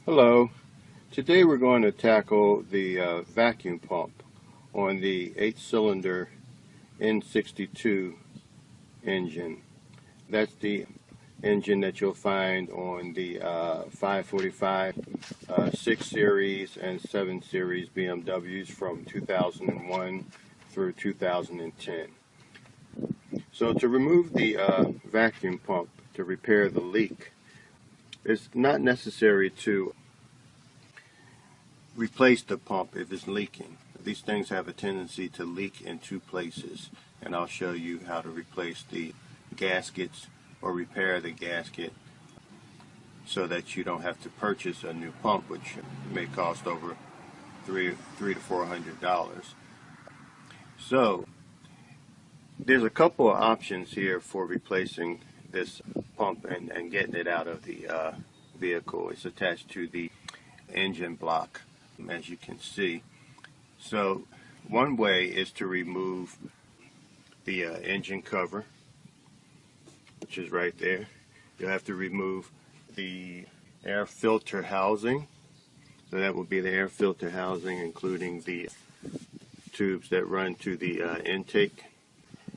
Hello, today we're going to tackle the vacuum pump on the 8-cylinder N62 engine. That's the engine that you'll find on the 545, 6 Series and 7 Series BMWs from 2001 through 2010. So to remove the vacuum pump to repair the leak, it's not necessary to replace the pump if it's leaking. These things have a tendency to leak in two places, and I'll show you how to replace the gaskets or repair the gasket so that you don't have to purchase a new pump, which may cost over $300 to $400. So there's a couple of options here for replacing this pump and getting it out of the vehicle. It's attached to the engine block, as you can see. So one way is to remove the engine cover, which is right there. You'll have to remove the air filter housing. So that will be the air filter housing, including the tubes that run to the intake.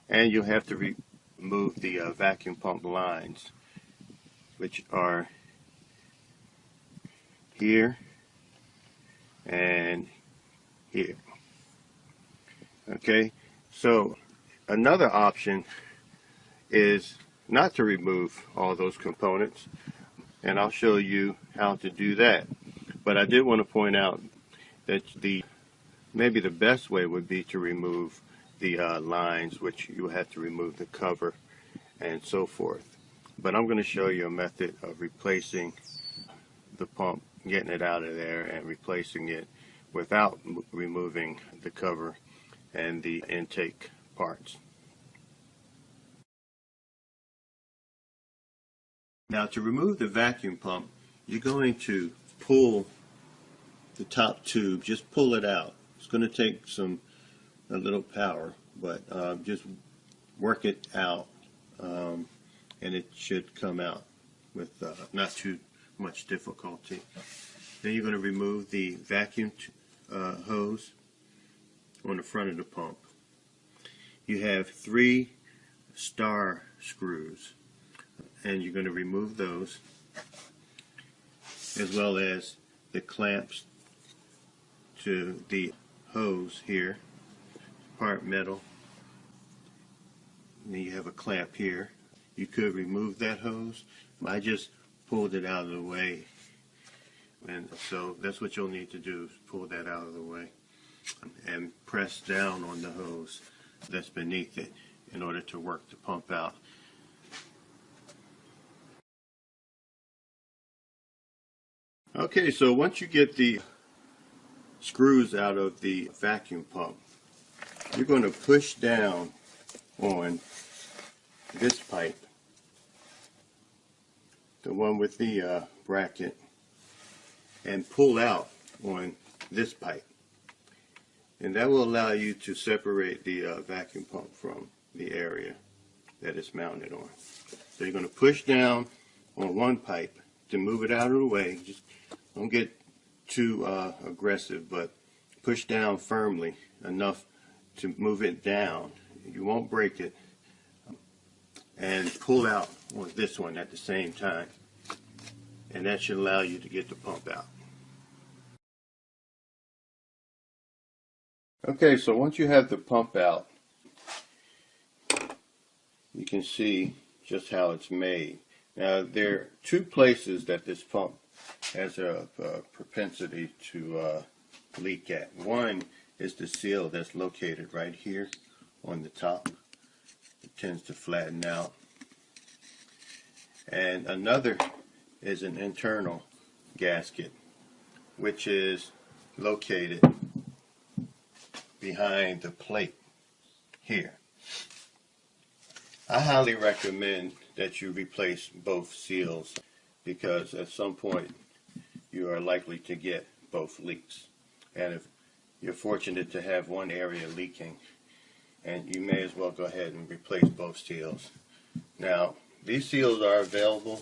And you'll have to remove the vacuum pump lines, which are here and here. Okay, so another option is not to remove all those components, and I'll show you how to do that. But I did want to point out that maybe the best way would be to remove the lines, which you have to remove the cover and so forth. But I'm going to show you a method of replacing the pump, getting it out of there and replacing it without removing the cover and the intake parts. Now, to remove the vacuum pump, you're going to pull the top tube, just pull it out. It's going to take a little power, but just work it out, and it should come out with not too much difficulty. Then you're going to remove the vacuum hose on the front of the pump. You have 3 star screws, and you're going to remove those, as well as the clamps to the hose here, part metal. And then you have a clamp here. You could remove that hose. I just pulled it out of the way, and so that's what you'll need to do, is pull that out of the way and press down on the hose that's beneath it in order to work the pump out. Okay, so once you get the screws out of the vacuum pump, you're going to push down on this pipe, the one with the bracket, and pull out on this pipe. And that will allow you to separate the vacuum pump from the area that it's mounted on. So you're going to push down on one pipe to move it out of the way. Just don't get too aggressive, but push down firmly enough to move it down. You won't break it. And pull out on this one at the same time. And that should allow you to get the pump out. Okay, so once you have the pump out, you can see just how it's made. Now, there are 2 places that this pump has a propensity to leak at. One is the seal that's located right here on the top. It tends to flatten out. And another is an internal gasket, which is located behind the plate here. I highly recommend that you replace both seals because at some point you are likely to get both leaks. And if you're fortunate to have one area leaking, and you may as well go ahead and replace both seals. Now, these seals are available.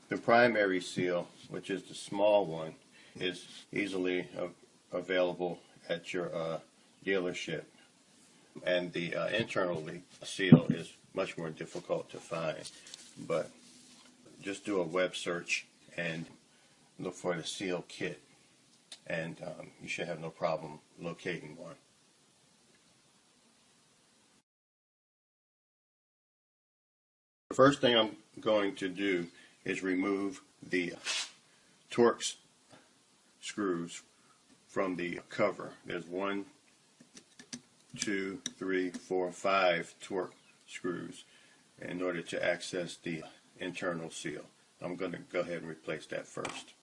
The primary seal, which is the small one, is easily available at your dealership. And the internal leak seal is much more difficult to find. But just do a web search and look for the seal kit, and you should have no problem locating one. The first thing I'm going to do is remove the Torx screws from the cover. There's 1, 2, 3, 4, 5 Torx screws in order to access the internal seal. I'm going to go ahead and replace that first.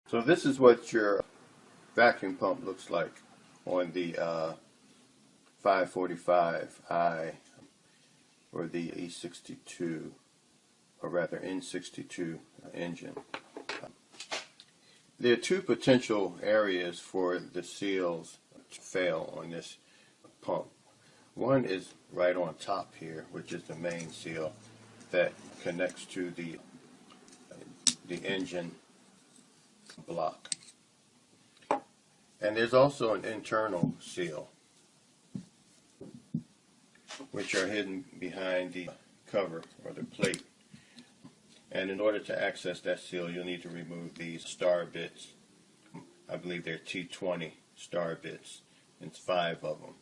So this is what your vacuum pump looks like on the 545i or the E62, or rather N62 engine. There are two potential areas for the seals to fail on this pump. One is right on top here, which is the main seal that connects to the engine block. And there's also an internal seal, which are hidden behind the cover or the plate. And in order to access that seal, you'll need to remove these star bits. I believe they're T20 star bits. It's 5 of them.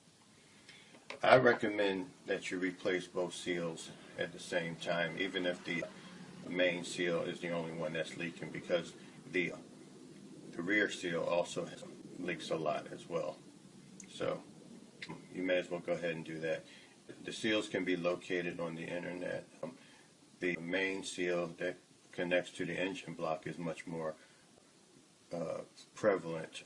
I recommend that you replace both seals at the same time, even if the main seal is the only one that's leaking, because the rear seal also leaks a lot as well. So you may as well go ahead and do that. The seals can be located on the internet. The main seal that connects to the engine block is much more prevalent,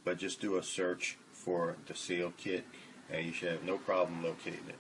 but just do a search for the seal kit and you should have no problem locating it.